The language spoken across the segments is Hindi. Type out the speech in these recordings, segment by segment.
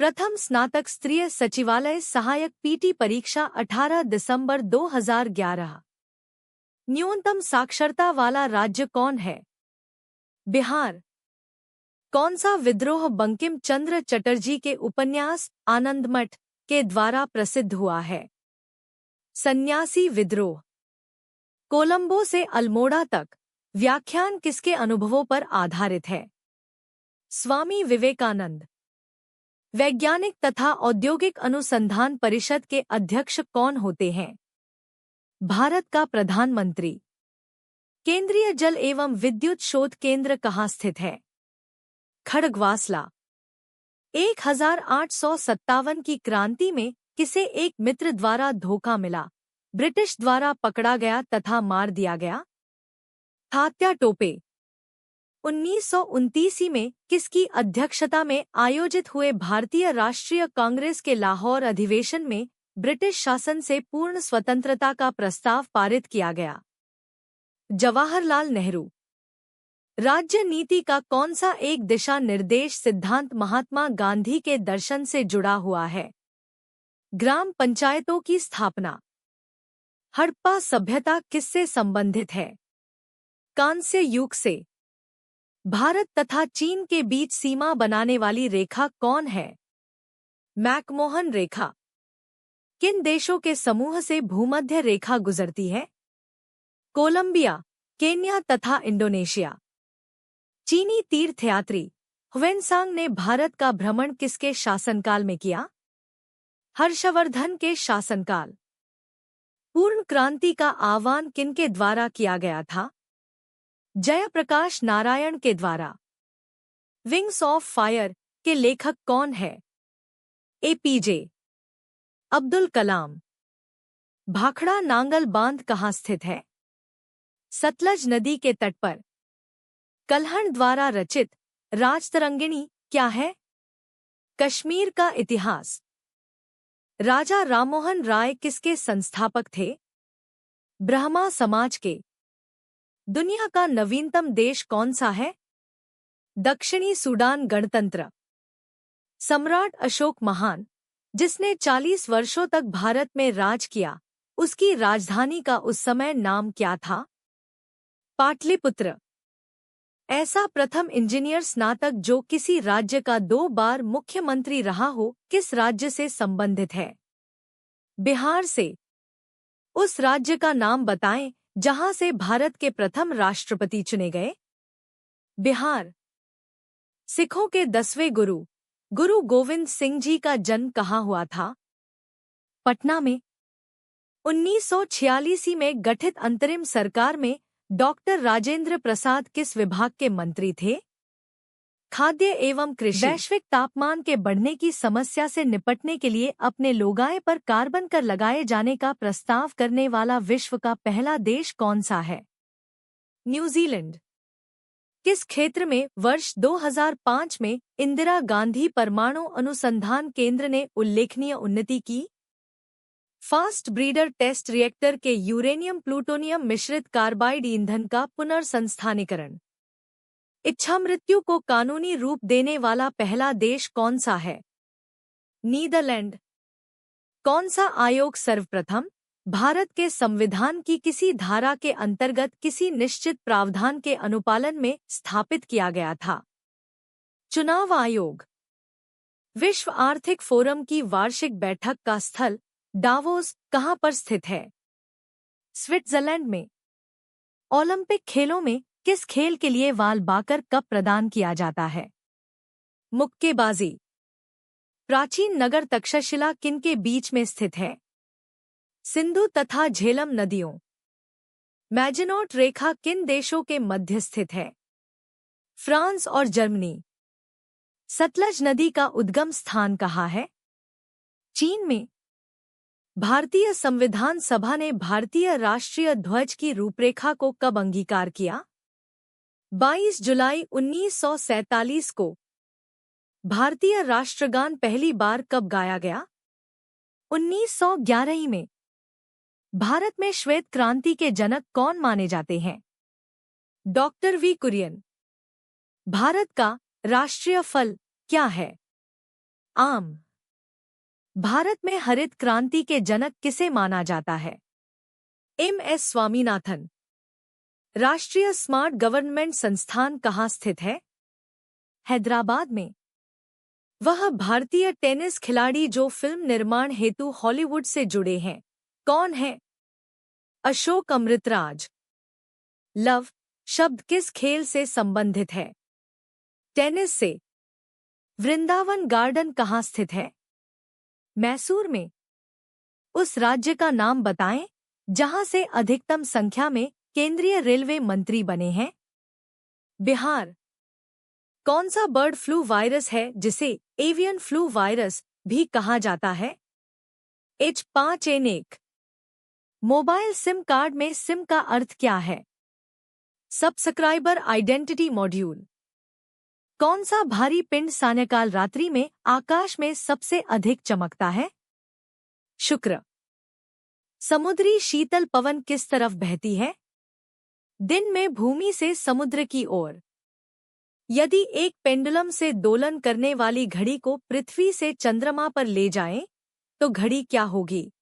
प्रथम स्नातक स्तरीय सचिवालय सहायक पीटी परीक्षा 18 दिसंबर 2011। न्यूनतम साक्षरता वाला राज्य कौन है? बिहार। कौन सा विद्रोह बंकिम चंद्र चटर्जी के उपन्यास आनंदमठ के द्वारा प्रसिद्ध हुआ है? सन्यासी विद्रोह। कोलंबो से अल्मोड़ा तक व्याख्यान किसके अनुभवों पर आधारित है? स्वामी विवेकानंद। वैज्ञानिक तथा औद्योगिक अनुसंधान परिषद के अध्यक्ष कौन होते हैं? भारत का प्रधानमंत्री। केंद्रीय जल एवं विद्युत शोध केंद्र कहाँ स्थित है? खड़गवासला। 1857 की क्रांति में किसे एक मित्र द्वारा धोखा मिला, ब्रिटिश द्वारा पकड़ा गया तथा मार दिया गया? तात्या टोपे। 1929 में किसकी अध्यक्षता में आयोजित हुए भारतीय राष्ट्रीय कांग्रेस के लाहौर अधिवेशन में ब्रिटिश शासन से पूर्ण स्वतंत्रता का प्रस्ताव पारित किया गया? जवाहरलाल नेहरू। राज्य नीति का कौन सा एक दिशा निर्देश सिद्धांत महात्मा गांधी के दर्शन से जुड़ा हुआ है? ग्राम पंचायतों की स्थापना। हड़प्पा सभ्यता किससे संबंधित है? कांस्य युग से। भारत तथा चीन के बीच सीमा बनाने वाली रेखा कौन है? मैकमोहन रेखा। किन देशों के समूह से भूमध्य रेखा गुजरती है? कोलंबिया, केन्या तथा इंडोनेशिया। चीनी तीर्थयात्री ह्वेनसांग ने भारत का भ्रमण किसके शासनकाल में किया? हर्षवर्धन के शासनकाल। पूर्ण क्रांति का आह्वान किनके द्वारा किया गया था? जयप्रकाश नारायण के द्वारा। विंग्स ऑफ फायर के लेखक कौन है? एपीजे अब्दुल कलाम। भाखड़ा नांगल बांध कहाँ स्थित है? सतलज नदी के तट पर। कल्हण द्वारा रचित राजतरंगिणी क्या है? कश्मीर का इतिहास। राजा राममोहन राय किसके संस्थापक थे? ब्रह्मा समाज के। दुनिया का नवीनतम देश कौन सा है? दक्षिणी सूडान गणतंत्र। सम्राट अशोक महान, जिसने 40 वर्षों तक भारत में राज किया, उसकी राजधानी का उस समय नाम क्या था? पाटलिपुत्र। ऐसा प्रथम इंजीनियर स्नातक जो किसी राज्य का 2 बार मुख्यमंत्री रहा हो, किस राज्य से संबंधित है? बिहार से। उस राज्य का नाम बताएं जहां से भारत के प्रथम राष्ट्रपति चुने गए? बिहार। सिखों के 10वें गुरु गुरु गोविंद सिंह जी का जन्म कहाँ हुआ था? पटना में। 1946 में गठित अंतरिम सरकार में डॉक्टर राजेंद्र प्रसाद किस विभाग के मंत्री थे? खाद्य एवं कृषि। वैश्विक तापमान के बढ़ने की समस्या से निपटने के लिए अपने लोगाए पर कार्बन कर लगाए जाने का प्रस्ताव करने वाला विश्व का पहला देश कौन सा है? न्यूजीलैंड। किस क्षेत्र में वर्ष 2005 में इंदिरा गांधी परमाणु अनुसंधान केंद्र ने उल्लेखनीय उन्नति की? फास्ट ब्रीडर टेस्ट रिएक्टर के यूरेनियम प्लूटोनियम मिश्रित कार्बाइड ईंधन का पुनर्संस्थानीकरण। इच्छा मृत्यु को कानूनी रूप देने वाला पहला देश कौन सा है? नीदरलैंड। कौन सा आयोग सर्वप्रथम भारत के संविधान की किसी धारा के अंतर्गत किसी निश्चित प्रावधान के अनुपालन में स्थापित किया गया था? चुनाव आयोग। विश्व आर्थिक फोरम की वार्षिक बैठक का स्थल डावोस कहाँ पर स्थित है? स्विट्जरलैंड में। ओलंपिक खेलों में किस खेल के लिए वालबाकर कप प्रदान किया जाता है? मुक्केबाजी। प्राचीन नगर तक्षशिला किनके बीच में स्थित है? सिंधु तथा झेलम नदियों। मैजिनोट रेखा किन देशों के मध्य स्थित है? फ्रांस और जर्मनी। सतलज नदी का उद्गम स्थान कहाँ है? चीन में। भारतीय संविधान सभा ने भारतीय राष्ट्रीय ध्वज की रूपरेखा को कब अंगीकार किया? 22 जुलाई 1947 को। भारतीय राष्ट्रगान पहली बार कब गाया गया? 1911 में। भारत में श्वेत क्रांति के जनक कौन माने जाते हैं? Doctor V Kurien. भारत का राष्ट्रीय फल क्या है? आम। भारत में हरित क्रांति के जनक किसे माना जाता है? एम.एस. स्वामीनाथन। राष्ट्रीय स्मार्ट गवर्नमेंट संस्थान कहाँ स्थित है? हैदराबाद में। वह भारतीय टेनिस खिलाड़ी जो फिल्म निर्माण हेतु हॉलीवुड से जुड़े हैं, कौन है? अशोक अमृतराज। लव शब्द किस खेल से संबंधित है? टेनिस से। वृंदावन गार्डन कहाँ स्थित है? मैसूर में। उस राज्य का नाम बताएं जहां से अधिकतम संख्या में केंद्रीय रेलवे मंत्री बने हैं। बिहार। कौन सा बर्ड फ्लू वायरस है जिसे एवियन फ्लू वायरस भी कहा जाता है? H5N1। मोबाइल सिम कार्ड में सिम का अर्थ क्या है? Subscriber identity module. कौन सा भारी पिंड सायंकाल रात्रि में आकाश में सबसे अधिक चमकता है? शुक्र। समुद्री शीतल पवन किस तरफ बहती है? दिन में भूमि से समुद्र की ओर। यदि एक पेंडुलम से दोलन करने वाली घड़ी को पृथ्वी से चंद्रमा पर ले जाएं, तो घड़ी क्या होगी?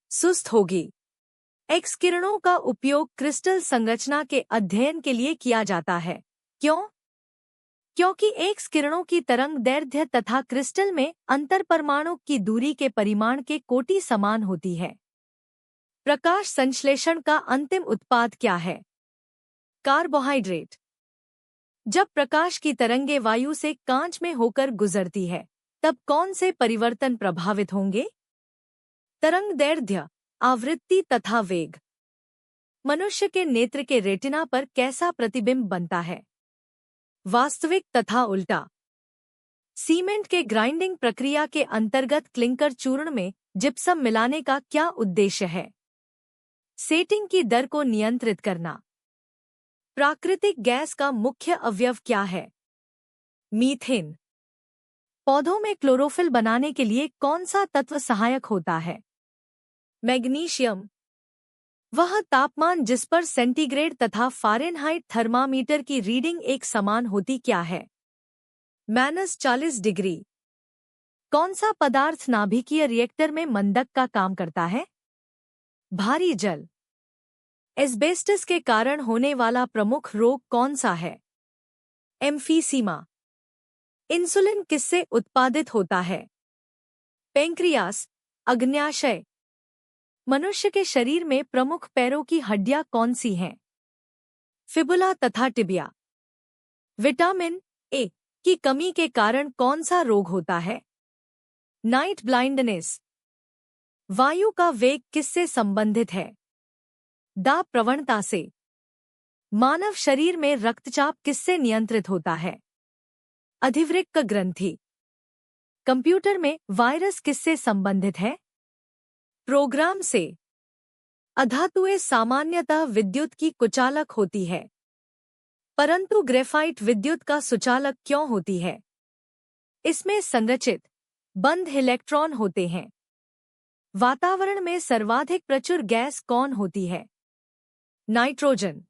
सुस्त होगी। एक्स किरणों का उपयोग क्रिस्टल संरचना के अध्ययन के लिए किया जाता है। क्यों? क्योंकि एक्स किरणों की तरंग दैर्ध्य तथा क्रिस्टल में अंतरपरमाणु की दूरी के परिमाण के कोटि समान होती है। प्रकाश संश्लेषण का अंतिम उत्पाद क्या है? कार्बोहाइड्रेट। जब प्रकाश की तरंगें वायु से कांच में होकर गुजरती है, तब कौन से परिवर्तन प्रभावित होंगे? तरंग दैर्ध्य, आवृत्ति तथा वेग। मनुष्य के नेत्र के रेटिना पर कैसा प्रतिबिंब बनता है? वास्तविक तथा उल्टा। सीमेंट के ग्राइंडिंग प्रक्रिया के अंतर्गत क्लिंकर चूर्ण में जिप्सम मिलाने का क्या उद्देश्य है? सेटिंग की दर को नियंत्रित करना। प्राकृतिक गैस का मुख्य अवयव क्या है? मीथेन। पौधों में क्लोरोफिल बनाने के लिए कौन सा तत्व सहायक होता है? मैग्नीशियम। वह तापमान जिस पर सेंटीग्रेड तथा फ़ारेनहाइट थर्मामीटर की रीडिंग एक समान होती क्या है? -40 डिग्री। कौन सा पदार्थ नाभिकीय रिएक्टर में मंदक का काम करता है? भारी जल। एस्बेस्टस के कारण होने वाला प्रमुख रोग कौन सा है? एम्फीसीमा। इंसुलिन किससे उत्पादित होता है? पेंक्रियास, अग्न्याशय। मनुष्य के शरीर में प्रमुख पैरों की हड्डियां कौन सी हैं? फिबुला तथा टिबिया। विटामिन ए की कमी के कारण कौन सा रोग होता है? Night blindness. वायु का वेग किससे संबंधित है? दाब प्रवणता से। मानव शरीर में रक्तचाप किससे नियंत्रित होता है? अधिवृक्क ग्रंथि। कंप्यूटर में वायरस किससे संबंधित है? प्रोग्राम से। अधातुएं सामान्यतः विद्युत की कुचालक होती है, परंतु ग्रेफाइट विद्युत का सुचालक क्यों होती है? इसमें संरचित बंध इलेक्ट्रॉन होते हैं। वातावरण में सर्वाधिक प्रचुर गैस कौन होती है? नाइट्रोजन।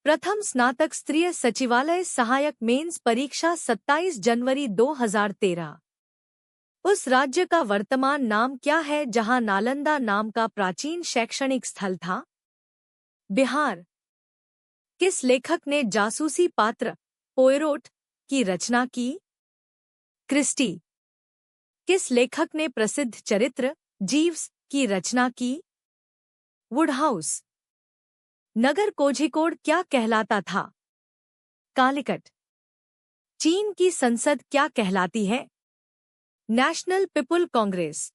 प्रथम स्नातक स्तरीय सचिवालय सहायक मेंस परीक्षा 27 जनवरी 2013। उस राज्य का वर्तमान नाम क्या है जहां नालंदा नाम का प्राचीन शैक्षणिक स्थल था? बिहार। किस लेखक ने जासूसी पात्र पोयरोट की रचना की? क्रिस्टी। किस लेखक ने प्रसिद्ध चरित्र जीव्स की रचना की? वुडहाउस। नगर कोझिकोड क्या कहलाता था? कालिकट। चीन की संसद क्या कहलाती है? National people Congress.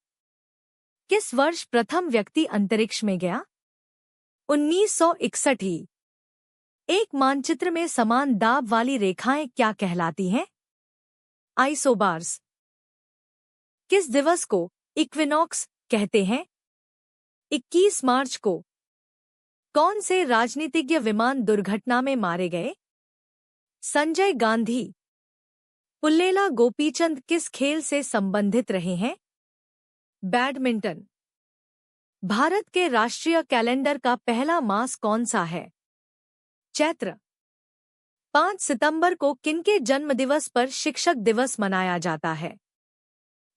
किस वर्ष प्रथम व्यक्ति अंतरिक्ष में गया? 1961 ही। एक मानचित्र में समान दाब वाली रेखाएं क्या कहलाती हैं? आइसोबार्स। किस दिवस को इक्विनॉक्स कहते हैं? 21 मार्च को। कौन से राजनीतिज्ञ विमान दुर्घटना में मारे गए? संजय गांधी। पुल्लेला गोपीचंद किस खेल से संबंधित रहे हैं? बैडमिंटन। भारत के राष्ट्रीय कैलेंडर का पहला मास कौन सा है? चैत्र। 5 सितंबर को किनके जन्मदिवस पर शिक्षक दिवस मनाया जाता है?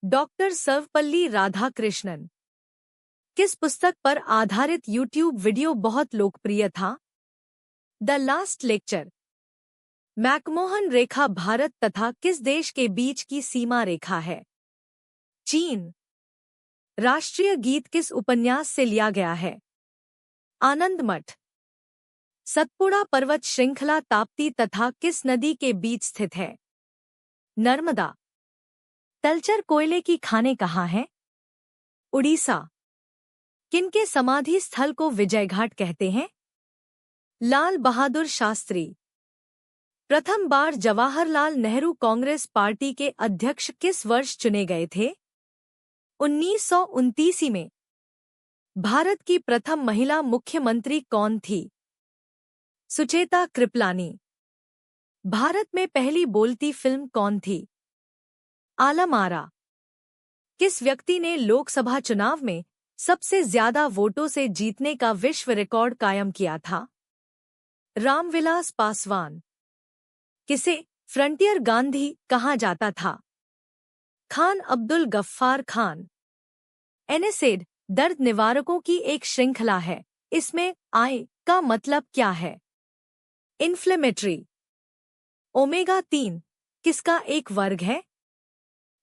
डॉक्टर सर्वपल्ली राधाकृष्णन। किस पुस्तक पर आधारित यूट्यूब वीडियो बहुत लोकप्रिय था? The last lecture. मैकमोहन रेखा भारत तथा किस देश के बीच की सीमा रेखा है? चीन। राष्ट्रीय गीत किस उपन्यास से लिया गया है? आनंद मठ। सतपुड़ा पर्वत श्रृंखला ताप्ती तथा किस नदी के बीच स्थित है? नर्मदा। तलचर कोयले की खानें कहाँ हैं? उड़ीसा। किनके समाधि स्थल को विजयघाट कहते हैं? लाल बहादुर शास्त्री। प्रथम बार जवाहरलाल नेहरू कांग्रेस पार्टी के अध्यक्ष किस वर्ष चुने गए थे? 1929 में। भारत की प्रथम महिला मुख्यमंत्री कौन थी? सुचेता कृपलानी। भारत में पहली बोलती फिल्म कौन थी? आलम आरा। किस व्यक्ति ने लोकसभा चुनाव में सबसे ज्यादा वोटों से जीतने का विश्व रिकॉर्ड कायम किया था? रामविलास पासवान। किसे फ्रंटियर गांधी कहा जाता था? खान अब्दुल गफ्फार खान। एनएसएड दर्द निवारकों की एक श्रृंखला है, इसमें आई का मतलब क्या है? इन्फ्लेमेटरी। ओमेगा 3 किसका एक वर्ग है?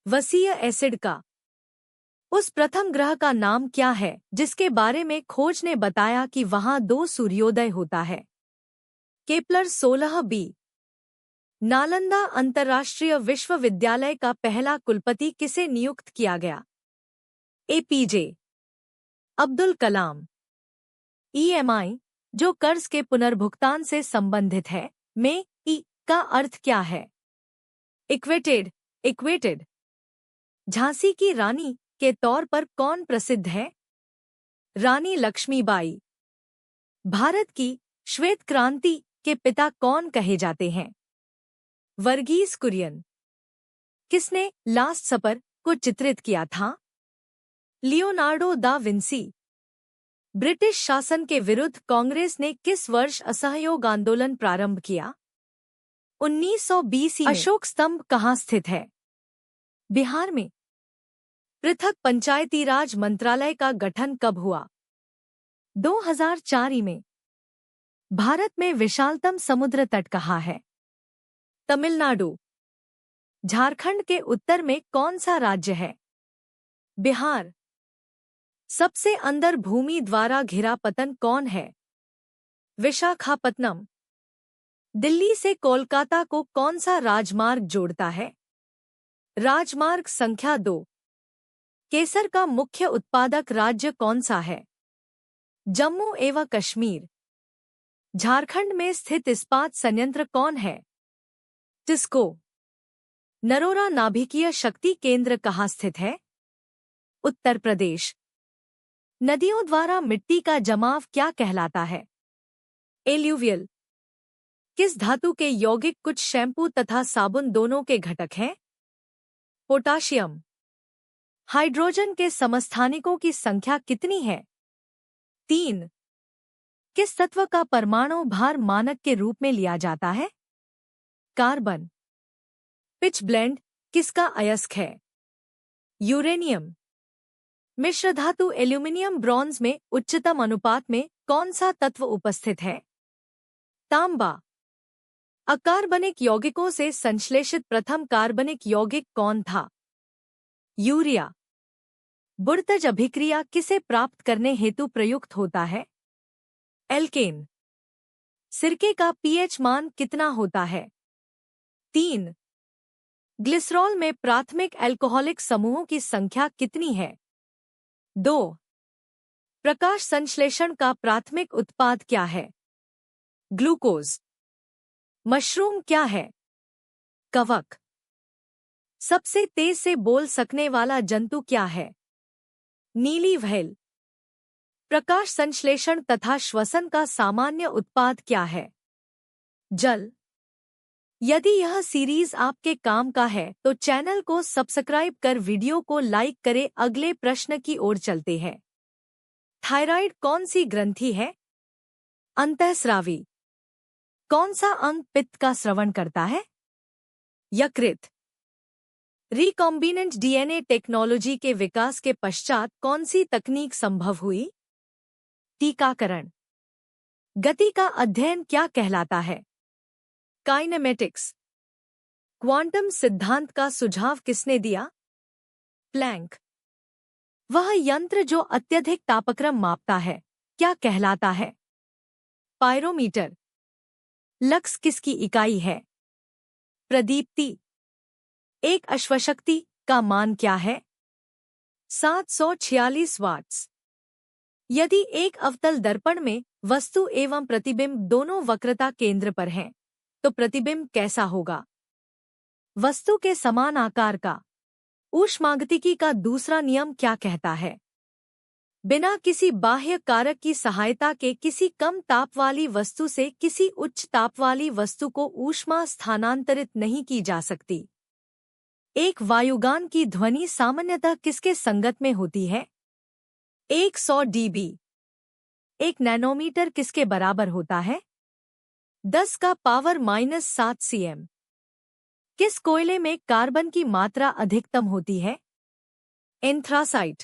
वसीय एसिड का। उस प्रथम ग्रह का नाम क्या है जिसके बारे में खोज ने बताया कि वहां 2 सूर्योदय होता है? Kepler 16b। नालंदा अंतर्राष्ट्रीय विश्वविद्यालय का पहला कुलपति किसे नियुक्त किया गया? एपीजे अब्दुल कलाम। ईएमआई, जो कर्ज के पुनर्भुगतान से संबंधित है, में ई का अर्थ क्या है? इक्वेटेड। झांसी की रानी के तौर पर कौन प्रसिद्ध है? रानी लक्ष्मीबाई। भारत की श्वेत क्रांति के पिता कौन कहे जाते हैं? वर्गीस कुरियन। किसने लास्ट सपर को चित्रित किया था? Leonardo da Vinci. ब्रिटिश शासन के विरुद्ध कांग्रेस ने किस वर्ष असहयोग आंदोलन प्रारंभ किया? 1920 में। अशोक स्तंभ कहाँ स्थित है? बिहार में। पृथक पंचायती राज मंत्रालय का गठन कब हुआ? 2004 में। भारत में विशालतम समुद्र तट कहाँ है? तमिलनाडु। झारखंड के उत्तर में कौन सा राज्य है? बिहार। सबसे अंदर भूमि द्वारा घिरा पतन कौन है? विशाखापत्तनम। दिल्ली से कोलकाता को कौन सा राजमार्ग जोड़ता है? राजमार्ग संख्या 2। केसर का मुख्य उत्पादक राज्य कौन सा है? जम्मू एवं कश्मीर। झारखंड में स्थित इस्पात संयंत्र कौन है? टिस्को। नरोरा नाभिकीय शक्ति केंद्र कहाँ स्थित है? उत्तर प्रदेश। नदियों द्वारा मिट्टी का जमाव क्या कहलाता है? एल्यूवियल। किस धातु के यौगिक कुछ शैम्पू तथा साबुन दोनों के घटक हैं? पोटाशियम। हाइड्रोजन के समस्थानिकों की संख्या कितनी है? 3। किस तत्व का परमाणु भार मानक के रूप में लिया जाता है? कार्बन। पिच ब्लेंड किसका अयस्क है? यूरेनियम। मिश्र धातु एल्यूमिनियम ब्रॉन्ज में उच्चतम अनुपात में कौन सा तत्व उपस्थित है? तांबा। अकार्बनिक यौगिकों से संश्लेषित प्रथम कार्बनिक यौगिक कौन था? यूरिया। बुर्तज अभिक्रिया किसे प्राप्त करने हेतु प्रयुक्त होता है? एल्केन। सिरके का पीएच मान कितना होता है? 3। ग्लिसरॉल में प्राथमिक अल्कोहलिक समूहों की संख्या कितनी है? 2। प्रकाश संश्लेषण का प्राथमिक उत्पाद क्या है? ग्लूकोज। मशरूम क्या है? कवक। सबसे तेज से बोल सकने वाला जंतु क्या है? नीली व्हेल। प्रकाश संश्लेषण तथा श्वसन का सामान्य उत्पाद क्या है? जल। यदि यह सीरीज आपके काम का है तो चैनल को सब्सक्राइब कर वीडियो को लाइक करें। अगले प्रश्न की ओर चलते हैं। थायराइड कौन सी ग्रंथि है? अंतःस्रावी। कौन सा अंग पित्त का स्रवण करता है? यकृत। रिकॉम्बिनेंट डीएनए टेक्नोलॉजी के विकास के पश्चात कौन सी तकनीक संभव हुई? टीकाकरण। गति का अध्ययन क्या कहलाता है? काइनेमेटिक्स। क्वांटम सिद्धांत का सुझाव किसने दिया? प्लैंक। वह यंत्र जो अत्यधिक तापक्रम मापता है क्या कहलाता है? पायरोमीटर। लक्स किसकी इकाई है? प्रदीप्ति। एक अश्वशक्ति का मान क्या है? 746 वाट्स। यदि एक अवतल दर्पण में वस्तु एवं प्रतिबिंब दोनों वक्रता केंद्र पर हैं, तो प्रतिबिंब कैसा होगा? वस्तु के समान आकार का। ऊष्मागतिकी का दूसरा नियम क्या कहता है? बिना किसी बाह्य कारक की सहायता के किसी कम ताप वाली वस्तु से किसी उच्च ताप वाली वस्तु को ऊष्मा स्थानांतरित नहीं की जा सकती। एक वायुगान की ध्वनि सामान्यतः किसके संगत में होती है? 100 dB। एक नैनोमीटर किसके बराबर होता है? 10⁻⁻7 cm। किस कोयले में कार्बन की मात्रा अधिकतम होती है? एंथ्रासाइट।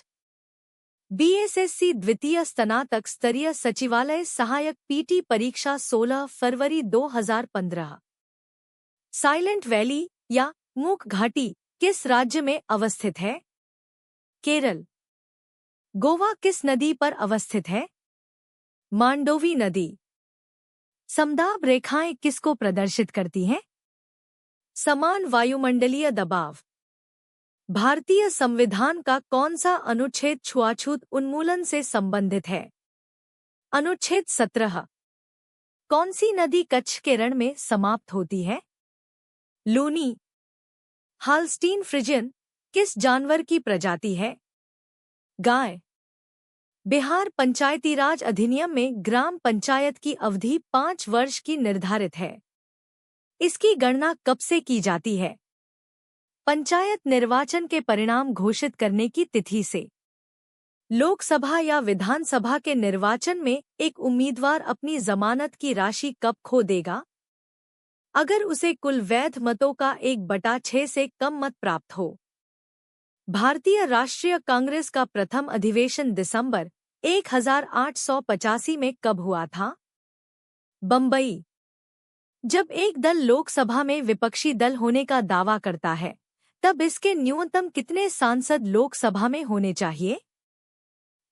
बीएसएससी द्वितीय स्नातक स्तरीय सचिवालय सहायक पीटी परीक्षा 16 फरवरी 2015। साइलेंट वैली या मूक घाटी किस राज्य में अवस्थित है? केरल। गोवा किस नदी पर अवस्थित है? मांडोवी नदी। समदाब रेखाएं किसको प्रदर्शित करती हैं? समान वायुमंडलीय दबाव। भारतीय संविधान का कौन सा अनुच्छेद छुआछूत उन्मूलन से संबंधित है? अनुच्छेद 17। कौन सी नदी कच्छ के रण में समाप्त होती है? लूनी। हाल्स्टीन फ्रिजियन किस जानवर की प्रजाति है? गाय। बिहार पंचायती राज अधिनियम में ग्राम पंचायत की अवधि 5 वर्ष की निर्धारित है। इसकी गणना कब से की जाती है? पंचायत निर्वाचन के परिणाम घोषित करने की तिथि से। लोकसभा या विधानसभा के निर्वाचन में एक उम्मीदवार अपनी जमानत की राशि कब खो देगा? अगर उसे कुल वैध मतों का 1/6 से कम मत प्राप्त हो। भारतीय राष्ट्रीय कांग्रेस का प्रथम अधिवेशन दिसंबर 1885 में कब हुआ था? बम्बई। जब एक दल लोकसभा में विपक्षी दल होने का दावा करता है, तब इसके न्यूनतम कितने सांसद लोकसभा में होने चाहिए?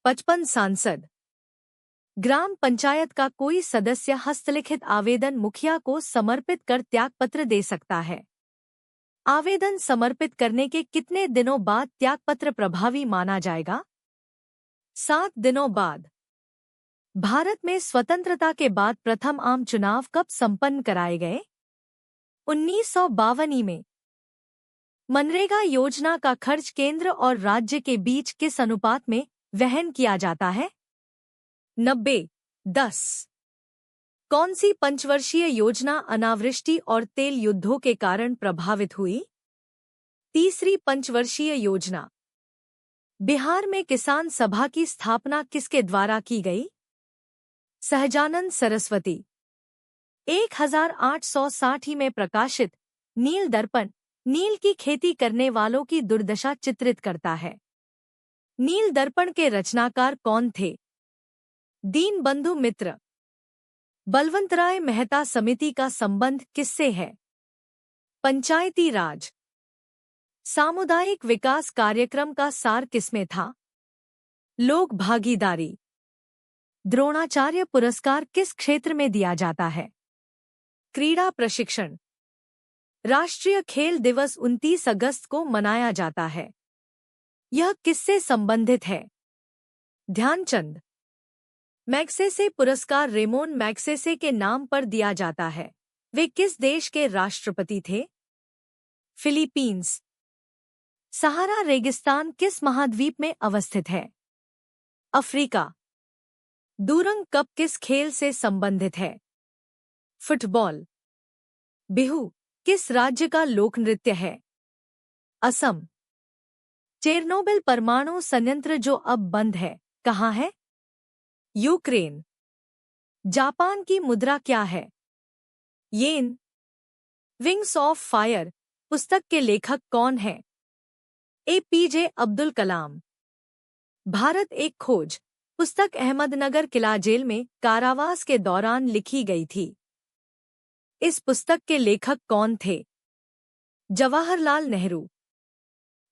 55 सांसद। ग्राम पंचायत का कोई सदस्य हस्तलिखित आवेदन मुखिया को समर्पित कर त्यागपत्र दे सकता है। आवेदन समर्पित करने के कितने दिनों बाद त्यागपत्र प्रभावी माना जाएगा? 7 दिनों बाद। भारत में स्वतंत्रता के बाद प्रथम आम चुनाव कब संपन्न कराए गए? 1952 में। मनरेगा योजना का खर्च केंद्र और राज्य के बीच किस अनुपात में वहन किया जाता है? 90:10। कौन सी पंचवर्षीय योजना अनावृष्टि और तेल युद्धों के कारण प्रभावित हुई? तीसरी पंचवर्षीय योजना। बिहार में किसान सभा की स्थापना किसके द्वारा की गई? सहजानंद सरस्वती। 1860 में प्रकाशित नील दर्पण नील की खेती करने वालों की दुर्दशा चित्रित करता है। नील दर्पण के रचनाकार कौन थे? दीनबंधु मित्र। बलवंतराय मेहता समिति का संबंध किससे है? पंचायती राज। सामुदायिक विकास कार्यक्रम का सार किसमें था? लोक भागीदारी। द्रोणाचार्य पुरस्कार किस क्षेत्र में दिया जाता है? क्रीड़ा प्रशिक्षण। राष्ट्रीय खेल दिवस 29 अगस्त को मनाया जाता है। यह किससे संबंधित है? ध्यानचंद। मैग्सेसे पुरस्कार रेमोन मैग्सेसे के नाम पर दिया जाता है। वे किस देश के राष्ट्रपति थे? फिलीपींस। सहारा रेगिस्तान किस महाद्वीप में अवस्थित है? अफ्रीका। दूरंग कप किस खेल से संबंधित है? फुटबॉल। बिहू किस राज्य का लोक नृत्य है? असम। चेरनोबिल परमाणु संयंत्र जो अब बंद है, कहाँ है? यूक्रेन। जापान की मुद्रा क्या है? येन विंग्स ऑफ फायर पुस्तक के लेखक कौन है? एपीजे अब्दुल कलाम। भारत एक खोज पुस्तक अहमदनगर किला जेल में कारावास के दौरान लिखी गई थी। इस पुस्तक के लेखक कौन थे? जवाहरलाल नेहरू।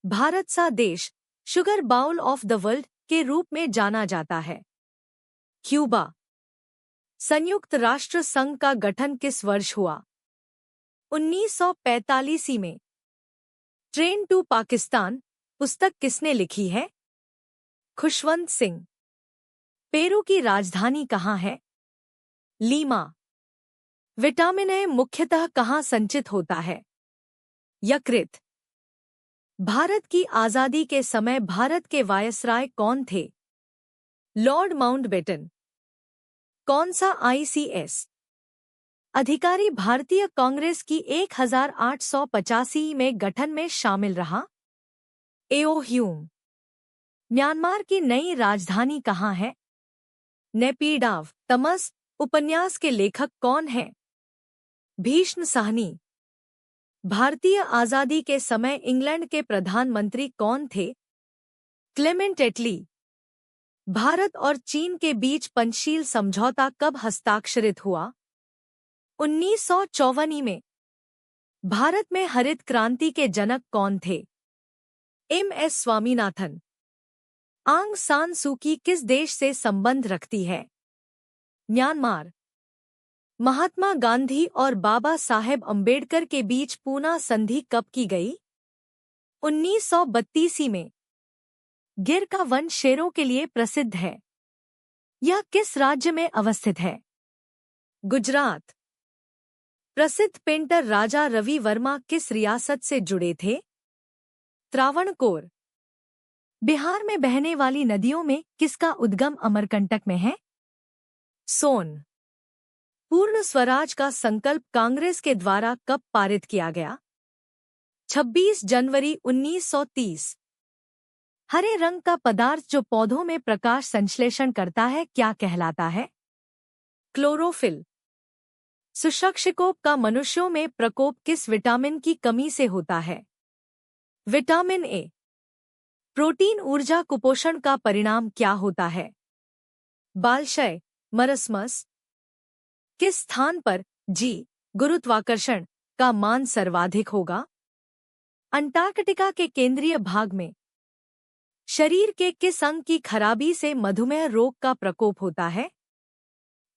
भारत सा देश sugar bowl of the world के रूप में जाना जाता है। क्यूबा। संयुक्त राष्ट्र संघ का गठन किस वर्ष हुआ? 1945 में। ट्रेन टू पाकिस्तान पुस्तक किसने लिखी है? खुशवंत सिंह। पेरू की राजधानी कहाँ है? लीमा। विटामिन ए मुख्यतः कहाँ संचित होता है? यकृत। भारत की आज़ादी के समय भारत के वायसराय कौन थे? Lord Mountbatten. कौन सा आईसीएस अधिकारी भारतीय कांग्रेस की 1885 में गठन में शामिल रहा? एओ ह्यूम। म्यांमार की नई राजधानी कहाँ है? नेपीडाव। तमस उपन्यास के लेखक कौन हैं? भीष्म साहनी। भारतीय आज़ादी के समय इंग्लैंड के प्रधानमंत्री कौन थे? क्लेमेंट एटली। भारत और चीन के बीच पंचशील समझौता कब हस्ताक्षरित हुआ? 1954 में। भारत में हरित क्रांति के जनक कौन थे? एम.एस. स्वामीनाथन। आंग सान सू की किस देश से संबंध रखती है? म्यांमार। महात्मा गांधी और बाबा साहेब अंबेडकर के बीच पूना संधि कब की गई? 1932 में। गिर का वन शेरों के लिए प्रसिद्ध है। यह किस राज्य में अवस्थित है? गुजरात। प्रसिद्ध पेंटर राजा रवि वर्मा किस रियासत से जुड़े थे? त्रावणकोर। बिहार में बहने वाली नदियों में किसका उद्गम अमरकंटक में है? सोन। पूर्ण स्वराज का संकल्प कांग्रेस के द्वारा कब पारित किया गया? 26 जनवरी 1930। हरे रंग का पदार्थ जो पौधों में प्रकाश संश्लेषण करता है क्या कहलाता है? क्लोरोफिल। सुषुप्तिकोप का मनुष्यों में प्रकोप किस विटामिन की कमी से होता है? Vitamin A. प्रोटीन ऊर्जा कुपोषण का परिणाम क्या होता है? बालशय मरस्मस। किस स्थान पर जी गुरुत्वाकर्षण का मान सर्वाधिक होगा? अंटार्कटिका के केंद्रीय भाग में। शरीर के किस अंग की खराबी से मधुमेह रोग का प्रकोप होता है?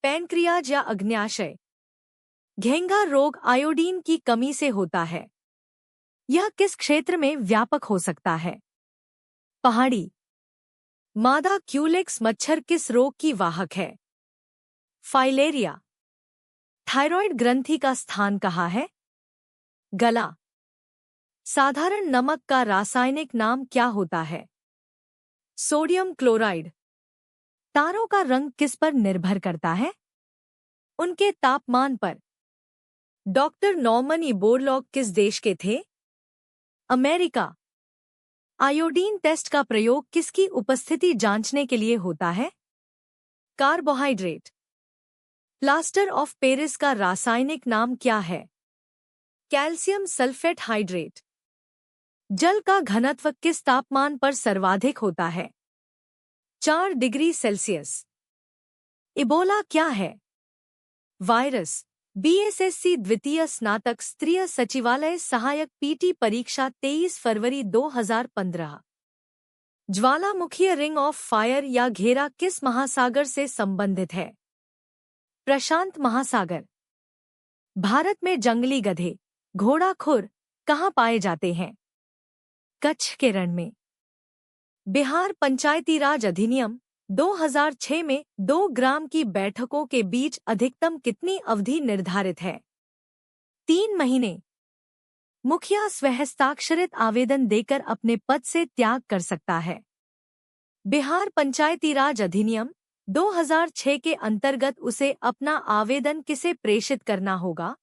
पैनक्रियाज या अग्न्याशय। घेंघा रोग आयोडीन की कमी से होता है। यह किस क्षेत्र में व्यापक हो सकता है? पहाड़ी। मादा क्यूलेक्स मच्छर किस रोग की वाहक है? फाइलेरिया। थायराइड ग्रंथि का स्थान कहाँ है? गला। साधारण नमक का रासायनिक नाम क्या होता है? Sodium chloride. तारों का रंग किस पर निर्भर करता है? उनके तापमान पर। डॉक्टर नॉर्मन ई बोरलॉग किस देश के थे? अमेरिका। आयोडीन टेस्ट का प्रयोग किसकी उपस्थिति जांचने के लिए होता है? कार्बोहाइड्रेट। प्लास्टर ऑफ पेरिस का रासायनिक नाम क्या है? Calcium sulphate hydrate. जल का घनत्व किस तापमान पर सर्वाधिक होता है? 4 डिग्री सेल्सियस। इबोला क्या है? वायरस। बीएसएससी द्वितीय स्नातक स्तरीय सचिवालय सहायक पीटी परीक्षा 23 फरवरी 2015। ज्वालामुखीय रिंग ऑफ फायर या घेरा किस महासागर से संबंधित है? प्रशांत महासागर। भारत में जंगली गधे घोड़ा खुर कहाँ पाए जाते हैं? कच्छ के रण में। बिहार पंचायती राज अधिनियम 2006 में 2 ग्राम की बैठकों के बीच अधिकतम कितनी अवधि निर्धारित है? 3 महीने। मुखिया स्वहस्ताक्षरित आवेदन देकर अपने पद से त्याग कर सकता है। बिहार पंचायती राज अधिनियम 2006 के अंतर्गत उसे अपना आवेदन किसे प्रेषित करना होगा?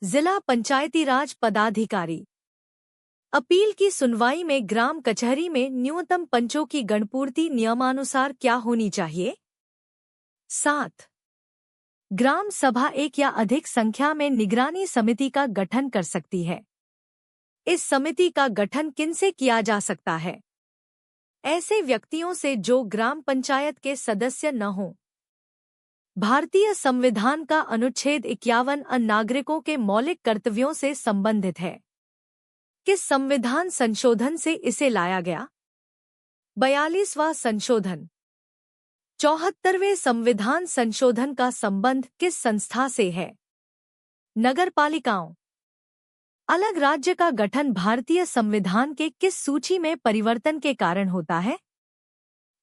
जिला पंचायती राज पदाधिकारी। अपील की सुनवाई में ग्राम कचहरी में न्यूनतम पंचों की गणपूर्ति नियमानुसार क्या होनी चाहिए? 7। ग्राम सभा एक या अधिक संख्या में निगरानी समिति का गठन कर सकती है। इस समिति का गठन किनसे किया जा सकता है? ऐसे व्यक्तियों से जो ग्राम पंचायत के सदस्य न हों। भारतीय संविधान का अनुच्छेद 51 नागरिकों के मौलिक कर्तव्यों से संबंधित है। किस संविधान संशोधन से इसे लाया गया? 42वां संशोधन। 74वें संविधान संशोधन का संबंध किस संस्था से है? नगरपालिकाओं। अलग राज्य का गठन भारतीय संविधान के किस सूची में परिवर्तन के कारण होता है?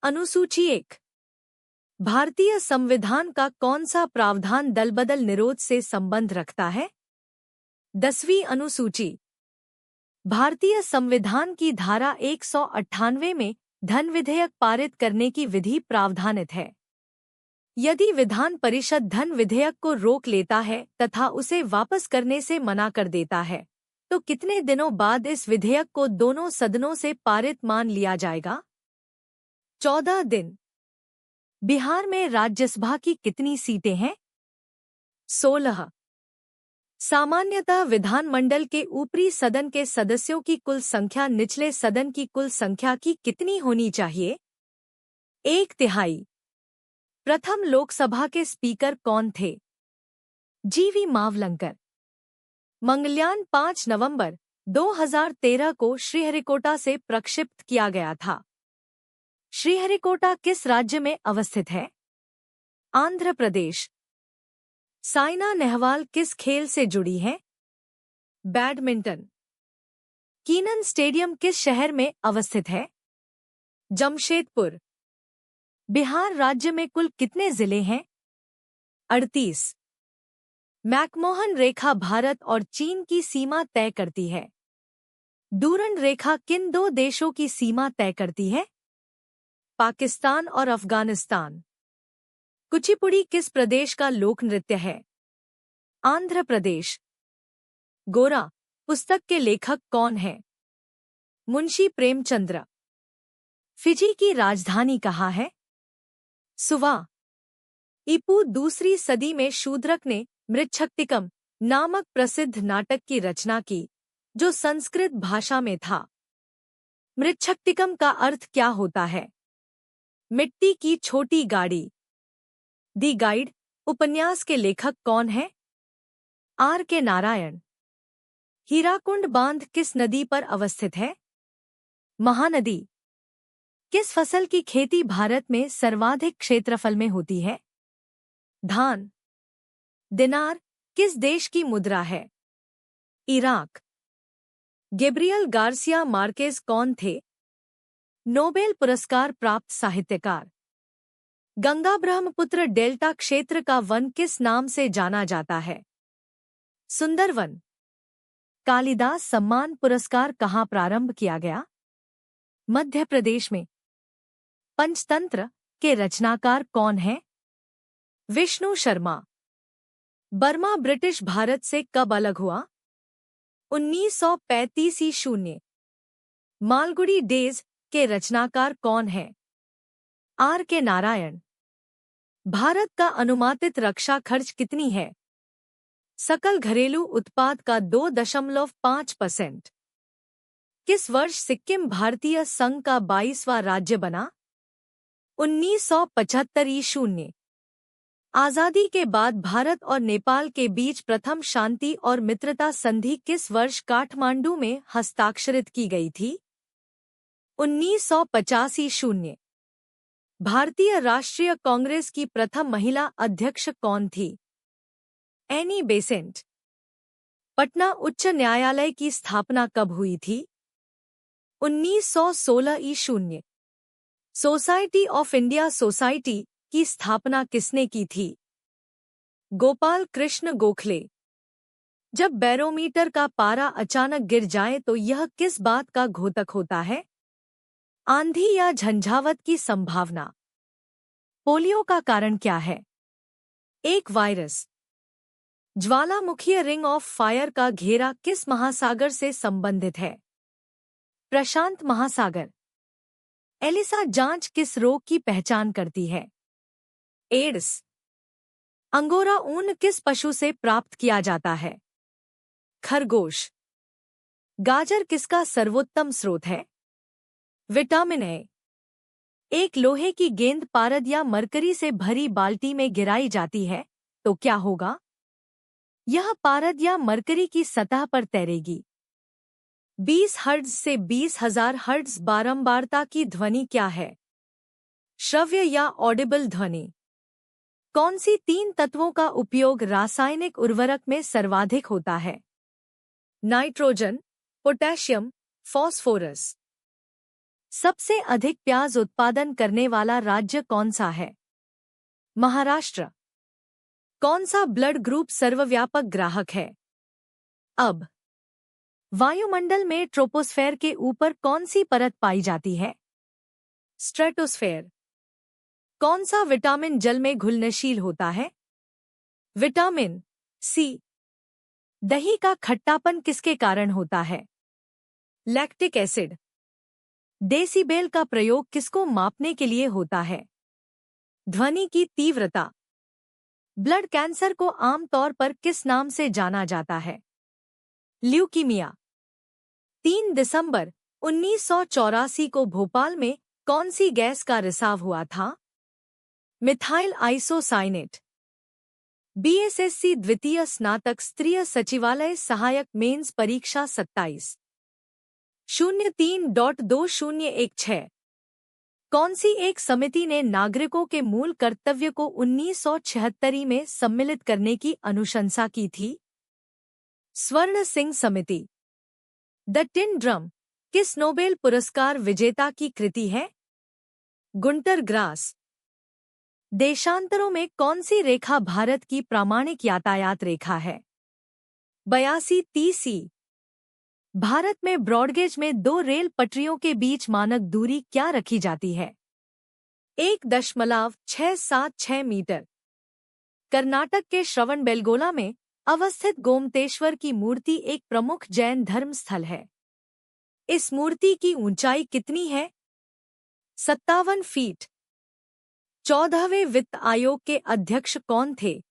अनुसूची 1। भारतीय संविधान का कौन सा प्रावधान दलबदल निरोध से संबंध रखता है? 10वीं अनुसूची। भारतीय संविधान की धारा 198 में धन विधेयक पारित करने की विधि प्रावधानित है। यदि विधान परिषद धन विधेयक को रोक लेता है तथा उसे वापस करने से मना कर देता है, तो कितने दिनों बाद इस विधेयक को दोनों सदनों से पारित मान लिया जाएगा? 14 दिन। बिहार में राज्यसभा की कितनी सीटें हैं? 16। सामान्यतः विधानमंडल के ऊपरी सदन के सदस्यों की कुल संख्या निचले सदन की कुल संख्या की कितनी होनी चाहिए? 1/3। प्रथम लोकसभा के स्पीकर कौन थे? जीवी मावलंकर। मंगलयान 5 नवंबर 2013 को श्रीहरिकोटा से प्रक्षिप्त किया गया था। श्रीहरिकोटा किस राज्य में अवस्थित है? आंध्र प्रदेश। साइना नेहवाल किस खेल से जुड़ी है? बैडमिंटन। कीनन स्टेडियम किस शहर में अवस्थित है? जमशेदपुर। बिहार राज्य में कुल कितने जिले हैं? 38। मैकमोहन रेखा भारत और चीन की सीमा तय करती है। डूरंड रेखा किन दो देशों की सीमा तय करती है? पाकिस्तान और अफगानिस्तान। कुचिपुड़ी किस प्रदेश का लोक नृत्य है? आंध्र प्रदेश। गोरा पुस्तक के लेखक कौन है? मुंशी प्रेमचंद्र। फिजी की राजधानी कहाँ है? सुवा। ईपू दूसरी सदी में शूद्रक ने मृच्छकटिकम नामक प्रसिद्ध नाटक की रचना की, जो संस्कृत भाषा में था। मृच्छकटिकम का अर्थ क्या होता है? मिट्टी की छोटी गाड़ी। दी गाइड उपन्यास के लेखक कौन है? R.K. नारायण। हीराकुंड बांध किस नदी पर अवस्थित है? महानदी। किस फसल की खेती भारत में सर्वाधिक क्षेत्रफल में होती है? धान। दिनार किस देश की मुद्रा है? इराक। गैब्रियल गार्सिया मार्केज कौन थे? नोबेल पुरस्कार प्राप्त साहित्यकार। गंगा ब्रह्मपुत्र डेल्टा क्षेत्र का वन किस नाम से जाना जाता है? सुंदरवन। कालिदास सम्मान पुरस्कार कहाँ प्रारंभ किया गया? मध्य प्रदेश में। पंचतंत्र के रचनाकार कौन हैं? विष्णु शर्मा। बर्मा ब्रिटिश भारत से कब अलग हुआ? 1935 ईस्वी। मालगुडी डेज के रचनाकार कौन है? R.K. नारायण। भारत का अनुमानित रक्षा खर्च कितनी है? सकल घरेलू उत्पाद का 2.5%। किस वर्ष सिक्किम भारतीय संघ का 22वां राज्य बना? 1975 ईस्वी। आजादी के बाद भारत और नेपाल के बीच प्रथम शांति और मित्रता संधि किस वर्ष काठमांडू में हस्ताक्षरित की गई थी? 1950 ईस्वी। भारतीय राष्ट्रीय कांग्रेस की प्रथम महिला अध्यक्ष कौन थी? Annie Besant. पटना उच्च न्यायालय की स्थापना कब हुई थी? 1916 ईस्वी। सोसाइटी ऑफ इंडिया सोसाइटी की स्थापना किसने की थी? गोपाल कृष्ण गोखले। जब बैरोमीटर का पारा अचानक गिर जाए तो यह किस बात का घोतक होता है? आंधी या झंझावत की संभावना। पोलियो का कारण क्या है? एक वायरस। ज्वालामुखीय रिंग ऑफ फायर का घेरा किस महासागर से संबंधित है? प्रशांत महासागर। एलिसा जांच किस रोग की पहचान करती है? एड्स। अंगोरा ऊन किस पशु से प्राप्त किया जाता है? खरगोश। गाजर किसका सर्वोत्तम स्रोत है? Vitamin A. एक लोहे की गेंद पारद या मरकरी से भरी बाल्टी में गिराई जाती है तो क्या होगा? यह पारद या मरकरी की सतह पर तैरेगी। 20 हर्ट्ज से 20,000 हर्ट्ज बारंबारता की ध्वनि क्या है? श्रव्य या ऑडिबल ध्वनि। कौन सी 3 तत्वों का उपयोग रासायनिक उर्वरक में सर्वाधिक होता है? Nitrogen, potassium, phosphorus. सबसे अधिक प्याज उत्पादन करने वाला राज्य कौन सा है? महाराष्ट्र। कौन सा ब्लड ग्रुप सर्वव्यापक ग्राहक है? अब वायुमंडल में ट्रोपोस्फेयर के ऊपर कौन सी परत पाई जाती है? स्ट्रेटोस्फेयर। कौन सा विटामिन जल में घुलनशील होता है? Vitamin C. दही का खट्टापन किसके कारण होता है? Lactic acid. डेसिबेल का प्रयोग किसको मापने के लिए होता है? ध्वनि की तीव्रता। ब्लड कैंसर को आमतौर पर किस नाम से जाना जाता है? ल्यूकीमिया। 3 दिसंबर 1984 को भोपाल में कौन सी गैस का रिसाव हुआ था? Methyl isocyanate. बीएसएससी द्वितीय स्नातक स्तरीय सचिवालय सहायक मेंस परीक्षा 27-03-2016। कौन सी एक समिति ने नागरिकों के मूल कर्तव्य को 1976 में सम्मिलित करने की अनुशंसा की थी? स्वर्ण सिंह समिति। द टिन ड्रम किस नोबेल पुरस्कार विजेता की कृति है? Gunter grass. देशांतरों में कौन सी रेखा भारत की प्रामाणिक यातायात रेखा है? 82-30। भारत में ब्रॉडगेज में 2 रेल पटरियों के बीच मानक दूरी क्या रखी जाती है? 1.676 मीटर। कर्नाटक के श्रवणबेलगोला में अवस्थित गोमतेश्वर की मूर्ति एक प्रमुख जैन धर्म स्थल है। इस मूर्ति की ऊंचाई कितनी है? 57 फीट। 14वें वित्त आयोग के अध्यक्ष कौन थे?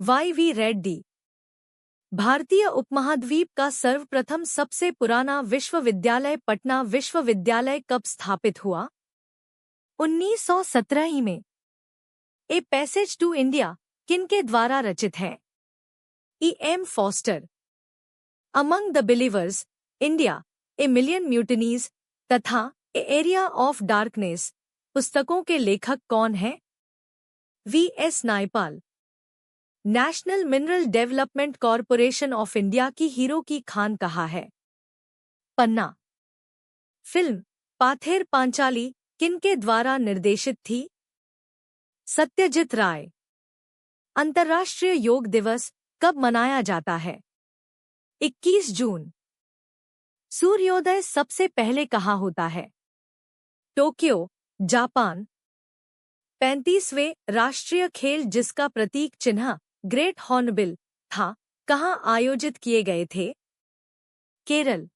वाई.वी. रेड्डी। भारतीय उपमहाद्वीप का सर्वप्रथम सबसे पुराना विश्वविद्यालय पटना विश्वविद्यालय कब स्थापित हुआ? 1917 में। ए पैसेज टू इंडिया किनके द्वारा रचित है? E.M. Forster. Among the believers, India, a million mutinies तथा ए एरिया ऑफ डार्कनेस पुस्तकों के लेखक कौन हैं? V.S. Naipal. National mineral development corporation of India की हीरो की खान कहाँ है? पन्ना। फिल्म पाथेर पांचाली किनके द्वारा निर्देशित थी? सत्यजित राय। अंतर्राष्ट्रीय योग दिवस कब मनाया जाता है? 21 जून। सूर्योदय सबसे पहले कहाँ होता है? Tokyo, Japan. 35वें राष्ट्रीय खेल जिसका प्रतीक चिन्ह ग्रेट हॉर्नबिल था, कहाँ आयोजित किए गए थे? केरल।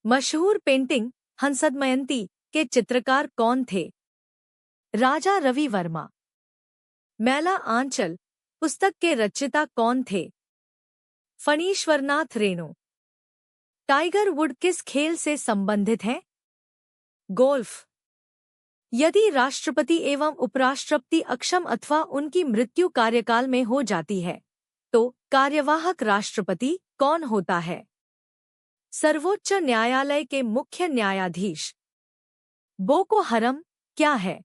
मशहूर पेंटिंग हंसदमयंती के चित्रकार कौन थे? राजा रवि वर्मा। मैला आंचल पुस्तक के रचयिता कौन थे? फणीश्वरनाथ रेणु। टाइगर वुड किस खेल से संबंधित है? गोल्फ। यदि राष्ट्रपति एवं उपराष्ट्रपति अक्षम अथवा उनकी मृत्यु कार्यकाल में हो जाती है तो कार्यवाहक राष्ट्रपति कौन होता है? सर्वोच्च न्यायालय के मुख्य न्यायाधीश। बोको हरम क्या है?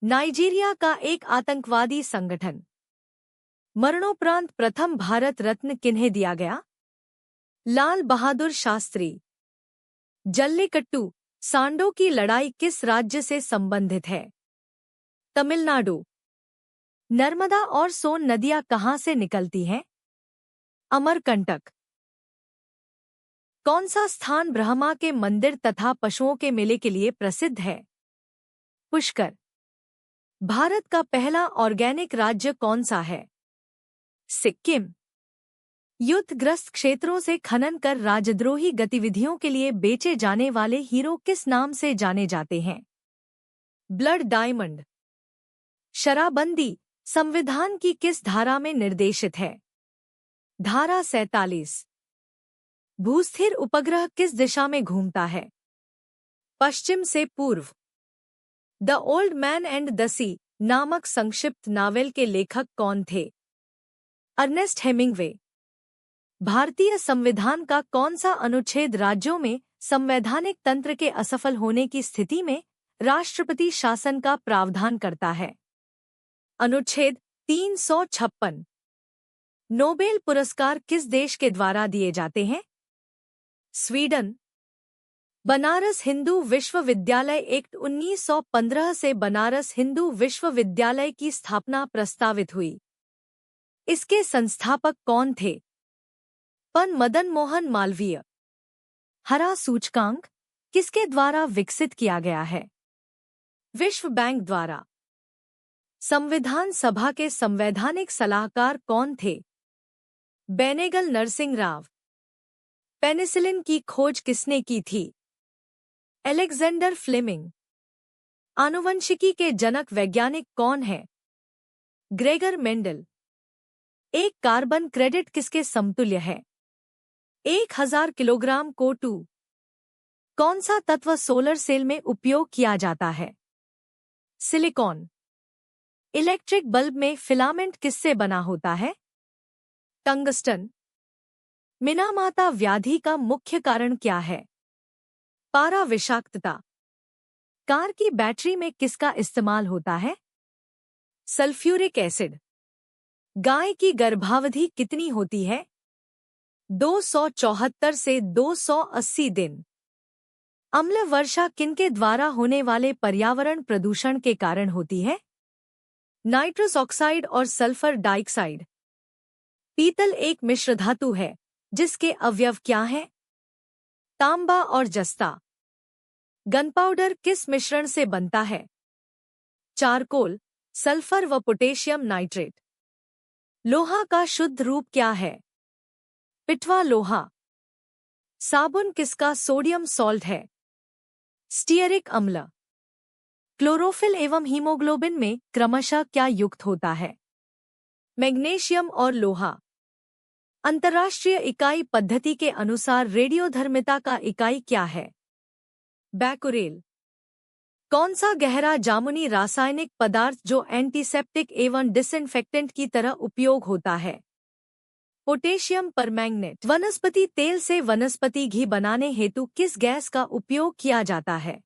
नाइजीरिया का एक आतंकवादी संगठन। मरणोपरांत प्रथम भारत रत्न किन्हें दिया गया? लाल बहादुर शास्त्री। जल्लीकट्टू सांडों की लड़ाई किस राज्य से संबंधित है? तमिलनाडु। नर्मदा और सोन नदियां कहां से निकलती हैं? अमरकंटक। कौन सा स्थान ब्रह्मा के मंदिर तथा पशुओं के मेले के लिए प्रसिद्ध है? पुष्कर। भारत का पहला ऑर्गेनिक राज्य कौन सा है? सिक्किम। युद्धग्रस्त क्षेत्रों से खनन कर राजद्रोही गतिविधियों के लिए बेचे जाने वाले हीरो किस नाम से जाने जाते हैं? Blood diamond. शराबबंदी संविधान की किस धारा में निर्देशित है? धारा 47। भूस्थिर उपग्रह किस दिशा में घूमता है? पश्चिम से पूर्व। The old man and the sea नामक संक्षिप्त नावेल के लेखक कौन थे? Ernest Hemingway. भारतीय संविधान का कौन सा अनुच्छेद राज्यों में संवैधानिक तंत्र के असफल होने की स्थिति में राष्ट्रपति शासन का प्रावधान करता है? अनुच्छेद 356। नोबेल पुरस्कार किस देश के द्वारा दिए जाते हैं? स्वीडन। बनारस हिंदू विश्वविद्यालय एक्ट 1915 से बनारस हिंदू विश्वविद्यालय की स्थापना प्रस्तावित हुई। इसके संस्थापक कौन थे? पं मदन मोहन मालवीय। हरा सूचकांक किसके द्वारा विकसित किया गया है? विश्व बैंक द्वारा। संविधान सभा के संवैधानिक सलाहकार कौन थे? बेनेगल नरसिंह राव। पेनिसिलिन की खोज किसने की थी? Alexander Fleming. आनुवंशिकी के जनक वैज्ञानिक कौन है? Gregor Mendel. एक कार्बन क्रेडिट किसके समतुल्य है? 1000 किलोग्राम CO2। कौन सा तत्व सोलर सेल में उपयोग किया जाता है? सिलिकॉन। इलेक्ट्रिक बल्ब में फिलामेंट किससे बना होता है? टंगस्टन। मिनामाता व्याधि का मुख्य कारण क्या है? पारा विषाक्तता। कार की बैटरी में किसका इस्तेमाल होता है? Sulphuric acid. गाय की गर्भावधि कितनी होती है? 274 से 280 दिन। अम्ल वर्षा किनके द्वारा होने वाले पर्यावरण प्रदूषण के कारण होती है? नाइट्रस ऑक्साइड और सल्फर डाइऑक्साइड। पीतल एक मिश्र धातु है जिसके अवयव क्या हैं? तांबा और जस्ता। गनपाउडर किस मिश्रण से बनता है? चारकोल, सल्फर व पोटेशियम नाइट्रेट। लोहा का शुद्ध रूप क्या है? पिटवा लोहा। साबुन किसका सोडियम सॉल्ट है? स्टीयरिक अम्ल। क्लोरोफिल एवं हीमोग्लोबिन में क्रमशः क्या युक्त होता है? मैग्नीशियम और लोहा। अंतर्राष्ट्रीय इकाई पद्धति के अनुसार रेडियोधर्मिता का इकाई क्या है? बैकुरेल। कौन सा गहरा जामुनी रासायनिक पदार्थ जो एंटीसेप्टिक एवं डिसइंफेक्टेंट की तरह उपयोग होता है? Potassium permanganate. वनस्पति तेल से वनस्पति घी बनाने हेतु किस गैस का उपयोग किया जाता है?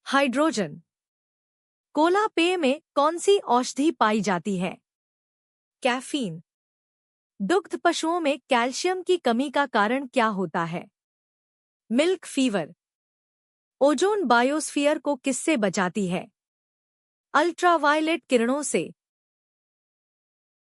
हाइड्रोजन। कोला पेय में कौन सी औषधि पाई जाती है? कैफीन। दुग्ध पशुओं में कैल्शियम की कमी का कारण क्या होता है? Milk fever. ओजोन बायोस्फीयर को किससे बचाती है? अल्ट्रावायलेट किरणों से।